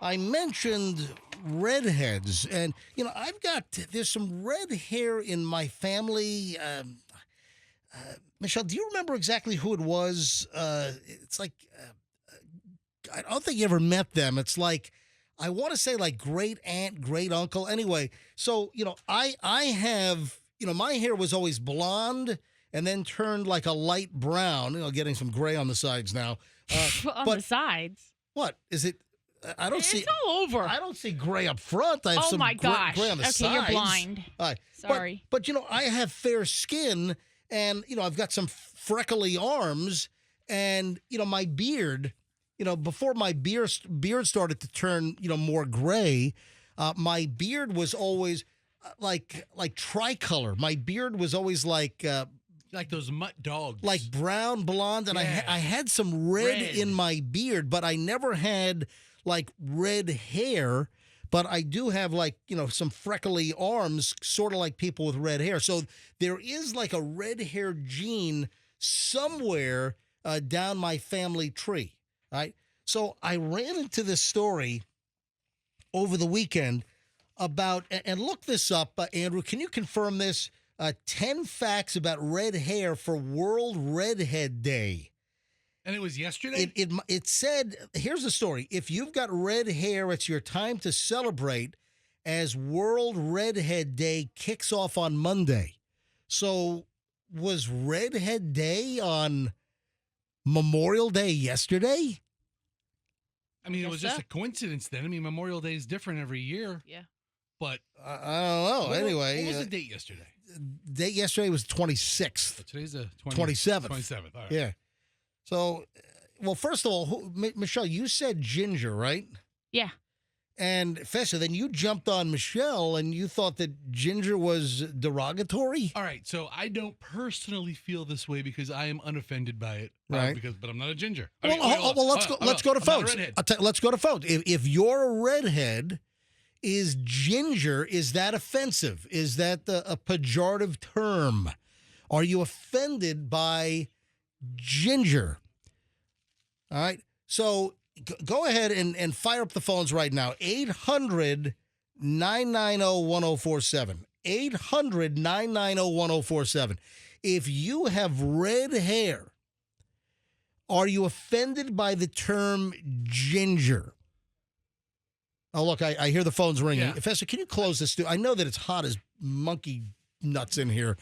I mentioned redheads, and there's some red hair in my family. Michelle, do you remember exactly who it was? It's like I don't think you ever met them. It's like I want to say like great aunt, great uncle. Anyway, so I have my hair was always blonde and then turned like a light brown. Getting some gray on the sides now. The sides. What is it? I don't see. It's all over. I don't see gray up front. I have some gray on the sides. Okay, you're blind. Sorry. But I have fair skin, and I've got some freckly arms, and my beard. Before my beard started to turn more gray, my beard was always like tricolor. My beard was always like those mutt dogs, like brown, blonde, and yeah. I had some red in my beard, but I never had like red hair. But I do have some freckly arms, sort of like people with red hair. So there is like a red hair gene somewhere down my family tree. Right? So I ran into this story over the weekend about, and look this up, Andrew, can you confirm this? 10 facts about red hair for World Redhead Day. And it was yesterday? It said, here's the story. If you've got red hair, it's your time to celebrate as World Redhead Day kicks off on Monday. So was Redhead Day on Memorial Day yesterday? I mean, it was just a coincidence then. I mean, Memorial Day is different every year. Yeah. But I don't know. Anyway. What was the date yesterday? Date yesterday was 26th. So today's the 27th. 27th. All right. Yeah. So, well, first of all, Michelle, you said ginger, right? Yeah. And Fessa, then you jumped on Michelle and you thought that ginger was derogatory? All right, so I don't personally feel this way because I am unoffended by it. Right. But I'm not a ginger. Well, let's go to phones. Let's go to phones. If you're a redhead, is ginger, is that offensive? Is that a pejorative term? Are you offended by ginger? All right. So go ahead and fire up the phones right now. 800-990-1047. 800-990-1047. If you have red hair, are you offended by the term ginger? Oh, look, I hear the phones ringing. Yeah. Professor, can you close this? I know that it's hot as monkey nuts in here,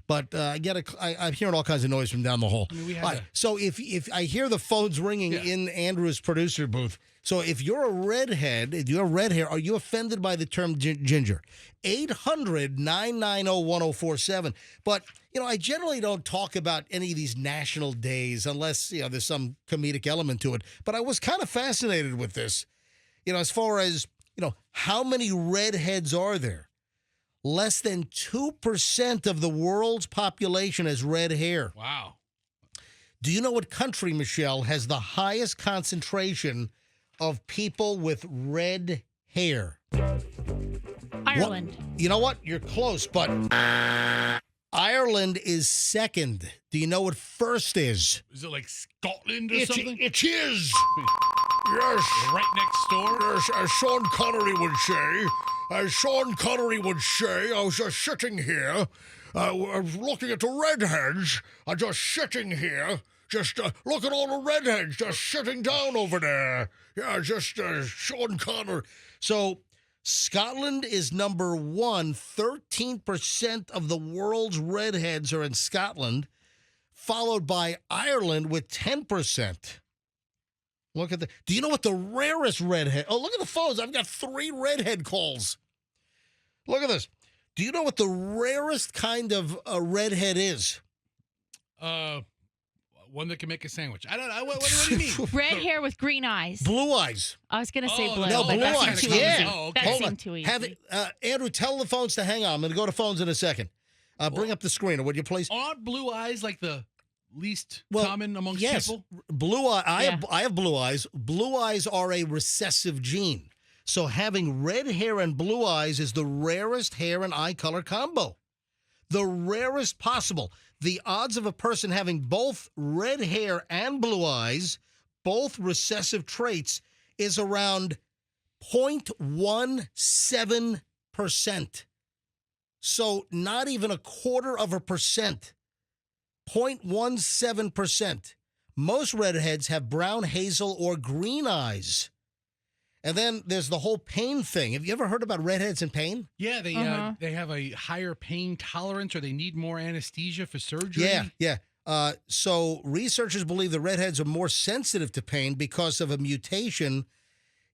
but I'm hearing all kinds of noise from down the hall. I mean, all right, so if I hear the phones ringing in Andrew's producer booth, so if you're a redhead, if you have red hair, are you offended by the term ginger? 800-990-1047. But, I generally don't talk about any of these national days unless, there's some comedic element to it. But I was kind of fascinated with this. As far as, how many redheads are there? Less than 2% of the world's population has red hair. Wow. Do you know what country, Michelle, has the highest concentration of people with red hair? Ireland. You know what? You're close, but Ireland is second. Do you know what first is? Is it like Scotland or something? It is. Yes. Right next door? Yes, as Sean Connery would say, I was just sitting here, I was looking at the redheads, I'm just sitting here, look at all the redheads just sitting down over there. Yeah, Sean Connery. So, Scotland is number one. 13% of the world's redheads are in Scotland, followed by Ireland with 10%. Look at do you know what the rarest redhead? Oh, look at the phones. I've got 3 redhead calls. Look at this. Do you know what the rarest kind of a redhead is? One that can make a sandwich. I don't know. What do you mean? Red hair with green eyes. Blue eyes. I was going to say blue. No, but blue that eyes. seemed too Yeah. easy. Oh, okay. That Hold on. seemed too easy. Andrew, tell the phones to hang on. I'm going to go to phones in a second. Bring up the screener, would you please? Aren't blue eyes like the least Well, common amongst yes. people? Blue eye. Yeah. I have blue eyes. Blue eyes are a recessive gene. So having red hair and blue eyes is the rarest hair and eye color combo. The rarest possible. The odds of a person having both red hair and blue eyes, both recessive traits, is around 0.17%. So not even 0.25%. 0.17%. Most redheads have brown, hazel, or green eyes. And then there's the whole pain thing. Have you ever heard about redheads and pain? Yeah, they have a higher pain tolerance, or they need more anesthesia for surgery. Yeah. So researchers believe the redheads are more sensitive to pain because of a mutation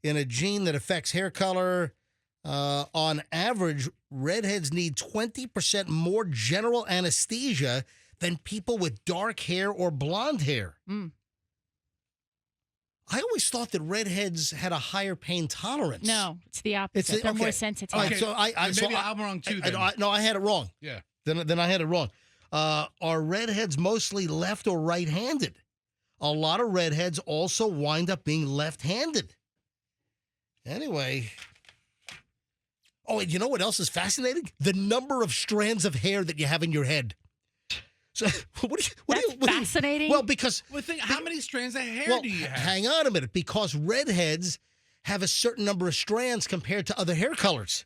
in a gene that affects hair color. On average, redheads need 20% more general anesthesia than people with dark hair or blonde hair. I always thought that redheads had a higher pain tolerance. No, it's the opposite. They're more sensitive. Okay, so maybe I'm wrong too. Then. No, I had it wrong. Yeah. Then I had it wrong. Are redheads mostly left or right-handed? A lot of redheads also wind up being left-handed. Anyway. Oh, and you know what else is fascinating? The number of strands of hair that you have in your head. So That's fascinating. Well, because how many strands of hair do you have? Hang on a minute, because redheads have a certain number of strands compared to other hair colors.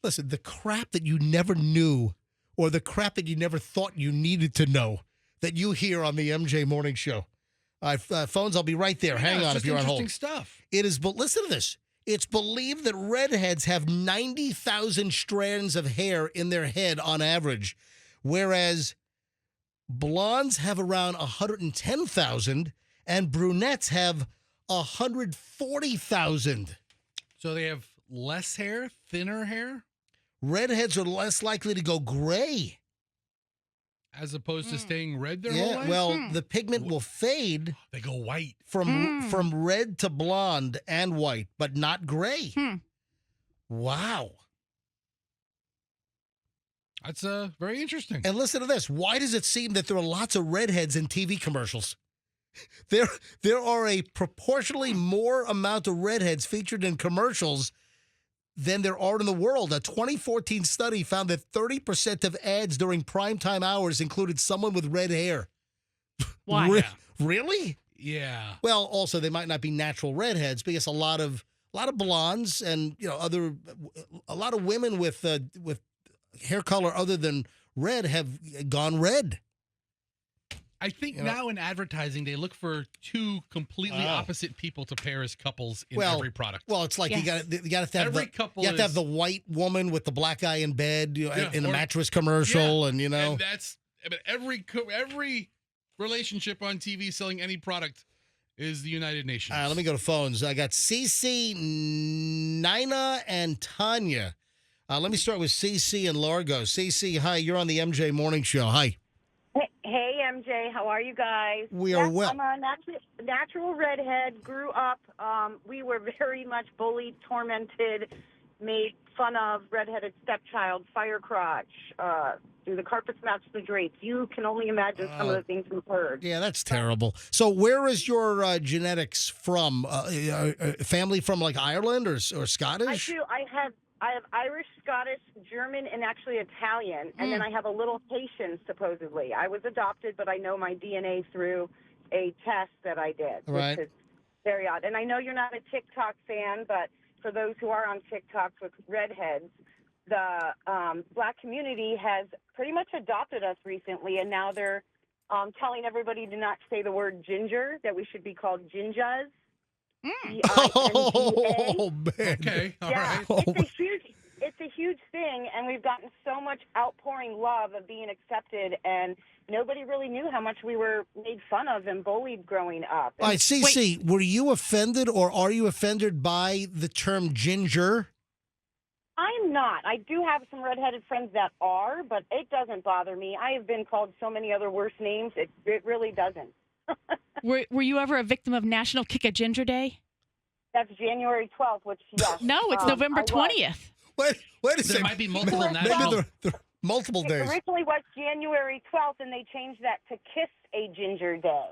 Listen, the crap that you never knew, or the crap that you never thought you needed to know, that you hear on the MJ Morning Show. Phones, I'll be right there. Hang on if you're on hold. Interesting stuff. It is, but listen to this. It's believed that redheads have 90,000 strands of hair in their head on average, whereas blondes have around 110,000 and brunettes have 140,000. So they have less hair, thinner hair? Redheads are less likely to go gray. As opposed to staying red their whole life? Well, the pigment will fade. They go white. From red to blonde and white, but not gray. Wow. That's very interesting. And listen to this. Why does it seem that there are lots of redheads in TV commercials? There are a proportionally more amount of redheads featured in commercials than there are in the world. A 2014 study found that 30% of ads during primetime hours included someone with red hair. Why? Really? Yeah. Well, also they might not be natural redheads because a lot of blondes and a lot of women with hair color other than red have gone red. I think now in advertising, they look for two completely opposite people to pair as couples in every product. Well, it's like you got to have every couple. You have to have the white woman with the black guy in bed, in a mattress commercial, and And that's every relationship on TV selling any product is the United Nations. Let me go to phones. I got Cece, Nina, and Tanya. Let me start with Cece and Largo. Cece, hi. You're on the MJ Morning Show. Hi. Hey, MJ, how are you guys? We are well. I'm a natural redhead, grew up. We were very much bullied, tormented, made fun of, redheaded stepchild, fire crotch, do the carpets match the drapes? You can only imagine some of the things we've heard. Yeah, that's terrible. So where is your genetics from? Family from like Ireland or Scottish? I do. I have Irish, Scottish, German, and actually Italian. And then I have a little Haitian, supposedly. I was adopted, but I know my DNA through a test that I did, right. Which is very odd. And I know you're not a TikTok fan, but for those who are on TikTok with redheads, the black community has pretty much adopted us recently, and now they're telling everybody to not say the word ginger, that we should be called ginjas. Oh, man. Okay, all right. It's a huge thing, and we've gotten so much outpouring love of being accepted, and nobody really knew how much we were made fun of and bullied growing up. All right, Cece, were you offended or are you offended by the term ginger? I'm not. I do have some redheaded friends that are, but it doesn't bother me. I have been called so many other worse names. It really doesn't. Were you ever a victim of National Kick a Ginger Day? That's January 12th, which, yes. No, it's November 20th. Wait a second. There might be multiple Maybe there are multiple days. It originally was January 12th, and they changed that to Kiss a Ginger Day.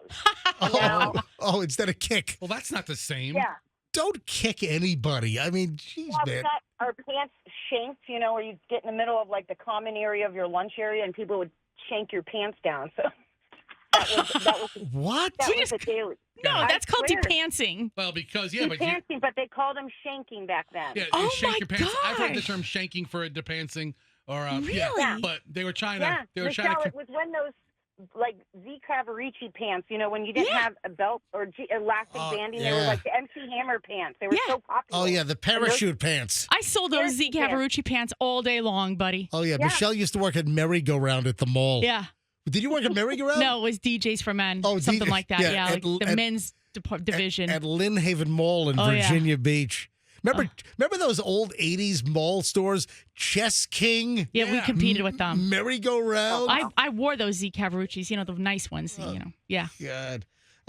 Instead of kick. Well, that's not the same. Yeah. Don't kick anybody. I mean, geez, We man. got our pants shanked, where you get in the middle of, like, the common area of your lunch area, and people would shank your pants down. So That was What? that was a daily. No, I that's called swear. depantsing. Well, because Depantsing, but they called them shanking back then. yeah, Oh you shank my your pants. I've heard the gosh. term shanking for a depantsing, or Really? yeah, but they were trying to. Yeah, They were trying Michelle, to. it was when those like Z Cavaricci pants, when you didn't have a belt or elastic banding, they were yeah. like the MC Hammer pants. They were Yeah. so popular. Oh, yeah, the parachute pants. I sold those Z Parachute Cavaricci pants all day long, buddy. Oh, yeah. Yeah. Michelle used to work at Merry-Go-Round at the mall. Yeah. Did you work at Merry-Go-Round? No, it was DJs for men. Oh, something DJ like that. yeah, Yeah, at- like the at- men's division. At Lynn Haven Mall in Oh, yeah. Virginia Beach. Remember those old 80s mall stores? Chess King? yeah, we competed with them. Merry-Go-Round? I wore those Z Cavariccis, the nice ones, Yeah. God.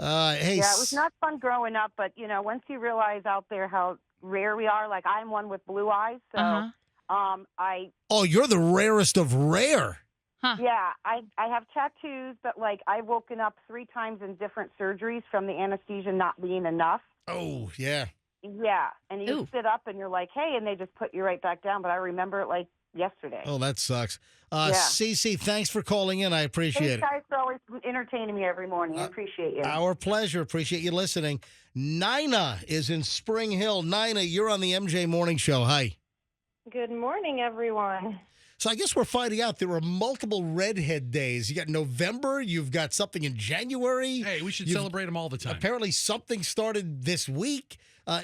Yeah, Hey, it was not fun growing up, but once you realize out there how rare we are, like I'm one with blue eyes, so I oh, you're the rarest of rare. yeah, I have tattoos, but like I've woken up 3 times in different surgeries from the anesthesia not being enough. Oh, yeah. Yeah, and you Ooh. sit up and you're like, hey, and they just put you right back down. But I remember it like yesterday. Oh, that sucks. Yeah. Cece, thanks for calling in. I appreciate Thanks, it. guys, for always entertaining me every morning. I appreciate you. Our pleasure. Appreciate you listening. Nina is in Spring Hill. Nina, you're on the MJ Morning Show. Hi. Good morning, everyone. So I guess we're finding out there are multiple redhead days. You got November. You've got something in January. Hey, we should You've- celebrate them all the time. Apparently something started this week.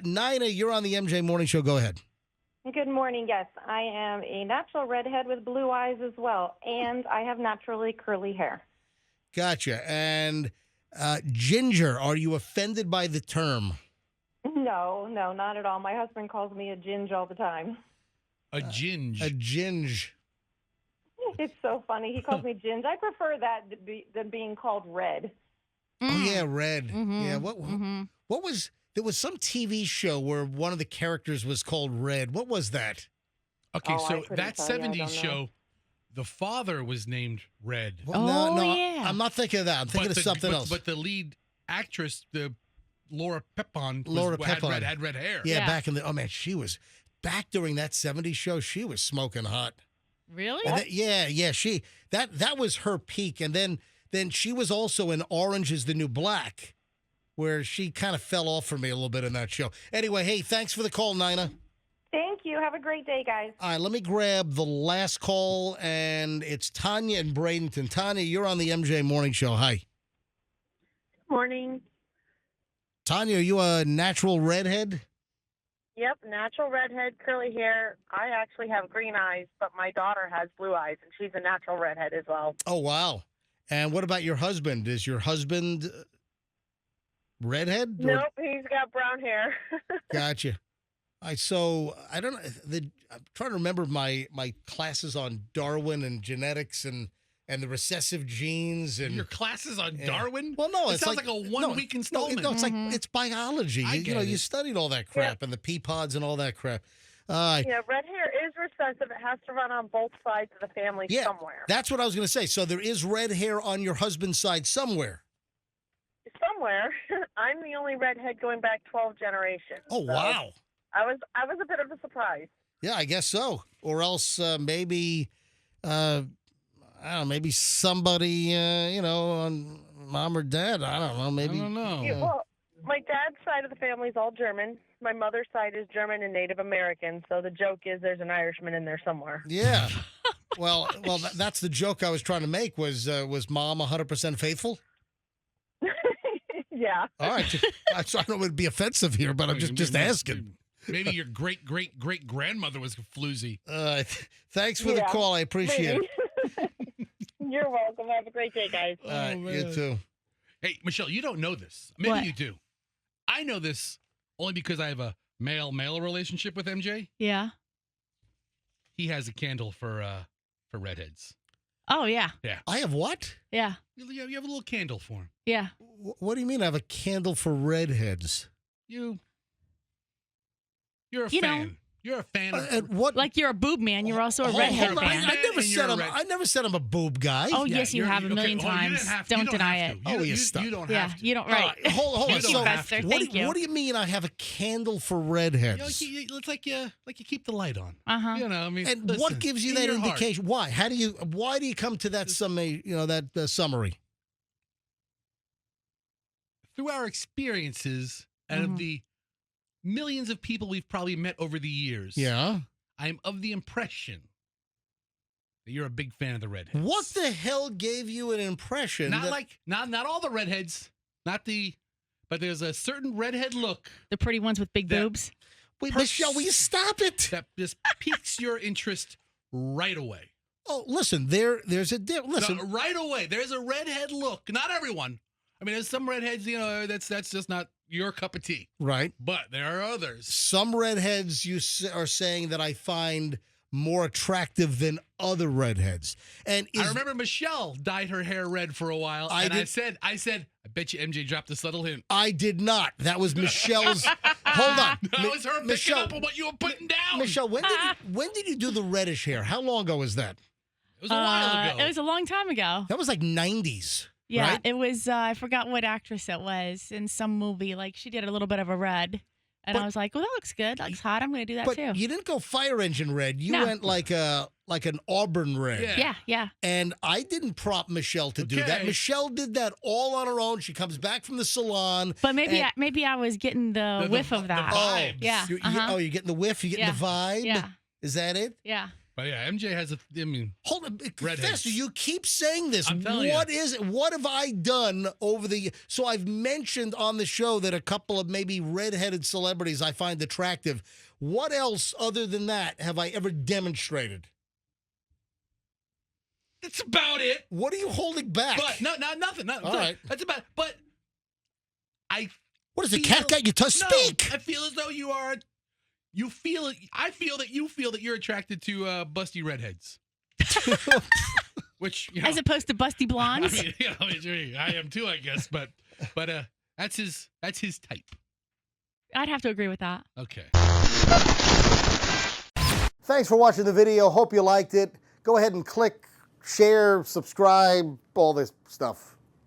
Nina, you're on the MJ Morning Show. Go ahead. Good morning. Yes, I am a natural redhead with blue eyes as well, and I have naturally curly hair. Gotcha. And Ginger, are you offended by the term? No, not at all. My husband calls me a ginge all the time. A ginge. A ginge. It's so funny. He calls me ginge. I prefer that than being called red. Oh, yeah, red. Mhm. Yeah. What was... There was some TV show where one of the characters was called Red. What was that? Okay, Oh, I so couldn't that tell you. I 70s don't know. show, the father was named Red. Well, Oh, no, yeah. I'm not thinking of that. I'm thinking of something else. But the lead actress, the Laura Pepon, Pepon. had red hair. yeah, Yeah. back in the... Oh, man, she was... Back during that 70s show, she was smoking hot. Really? And yeah, she... That was her peak. And then she was also in Orange is the New Black, where she kind of fell off for me a little bit in that show. Anyway, hey, thanks for the call, Nina. Thank you. Have a great day, guys. All right, let me grab the last call, and it's Tanya in Bradenton. Tanya, you're on the MJ Morning Show. Hi. Morning. Tanya, are you a natural redhead? Yep, natural redhead, curly hair. I actually have green eyes, but my daughter has blue eyes, and she's a natural redhead as well. Oh, wow. And what about your husband? Is your husband redhead? Or- Nope, he's got brown hair. Gotcha. So I don't know. I'm trying to remember my classes on Darwin and genetics and the recessive genes and Your classes on Yeah. Darwin? Well, no, It it's sounds like like a one-week installment. No, it's like it's biology. I You get know, it. you studied all that crap and the pea pods and all that crap. Yeah, red hair is recessive. It has to run on both sides of the family Yeah, somewhere. that's what I was going to say. So there is red hair on your husband's side somewhere. Somewhere. I'm the only redhead going back 12 generations. Oh, so wow. I was a bit of a surprise. Yeah, I guess so. Or else maybe, I don't know, maybe somebody, on mom or dad. I don't know. Maybe. I don't know. Yeah, well, my dad's side of the family is all German. My mother's side is German and Native American. So the joke is there's an Irishman in there somewhere. Yeah. Well, that's the joke I was trying to make. Was mom 100% faithful? Yeah. All right. I don't know it would be offensive here, but I'm just asking. Maybe your great-great-great-grandmother was a floozy. Thanks for the Yeah, call. I appreciate it. You're welcome. Have a great day, guys. All right, you too. Hey, Michelle, you don't know this. Maybe What? you do. I know this only because I have a male-male relationship with MJ. Yeah. He has a candle for redheads. Oh, yeah. I have what? Yeah. You have a little candle for him. Yeah. What do you mean I have a candle for redheads? You're a You know. fan. You're a fan of And what? Like you're a boob man. You're also a Hold- redhead hold on. fan. I never And said you're I'm. red. I never said I'm a boob guy. Oh, yes, you you're- have a million you times. didn't have- Don't you deny have it. to. Oh, You, you you, stop. you don't Yeah, have to. you don't. All Right. hold on. You Thank don't you, have Buster. to. Thank you. What do you mean I have a candle for You know, redheads? it's like you keep the light on. Uh-huh. You know, I mean, And listen, what gives you in that your heart. indication? Why? Why do you come to that summary? Summary? through our experiences and of the millions of people we've probably met over the years, Yeah. I'm of the impression that you're a big fan of the redheads. What the hell gave you an impression? Not all the redheads, but there's a certain redhead look The pretty ones with big boobs. Wait, Michelle, will you stop it? that just piques your interest right away. Oh, listen, there's a listen. No, right away. There's a redhead look. Not everyone. I mean, there's some redheads, that's just not your cup of tea. Right. But there are others. Some redheads are saying that I find more attractive than other redheads. And I remember Michelle dyed her hair red for a while, I said, I bet you MJ dropped a subtle hint. I did not. That was Michelle's. Hold on. That was her picking up on what you were putting down. Michelle, when did you do the reddish hair? How long ago was that? It was a while ago. It was a long time ago. That was like 90s. Yeah, right? it was. I forgot what actress it was in some movie. Like she did a little bit of a red, and I was like, "Well, that looks good. That looks hot. I'm going to do that but too." You didn't go fire engine red. You No. went like an auburn red. Yeah. And I didn't prop Michelle to do that. Okay. Michelle did that all on her own. She comes back from the salon. But maybe and- maybe I was getting the whiff of that. vibe. Yeah. You're getting the whiff. You're getting the vibe. Yeah. Is that it? Yeah. But yeah, MJ has Hold on, Redheads. Professor, you keep saying this. I'm telling What you. is it? What have I done over the? So I've mentioned on the show that a couple of maybe redheaded celebrities I find attractive. What else other than that have I ever demonstrated? That's about it. What are you holding back? But nothing. All right. That's about. But What is the cat got you to speak? I feel as though you are. You feel. I feel that you feel that you're attracted to busty redheads. Which As opposed to busty blondes. I mean, I am too, I guess. But that's his type. I'd have to agree with that. Okay. Thanks for watching the video. Hope you liked it. Go ahead and click, share, subscribe, all this stuff.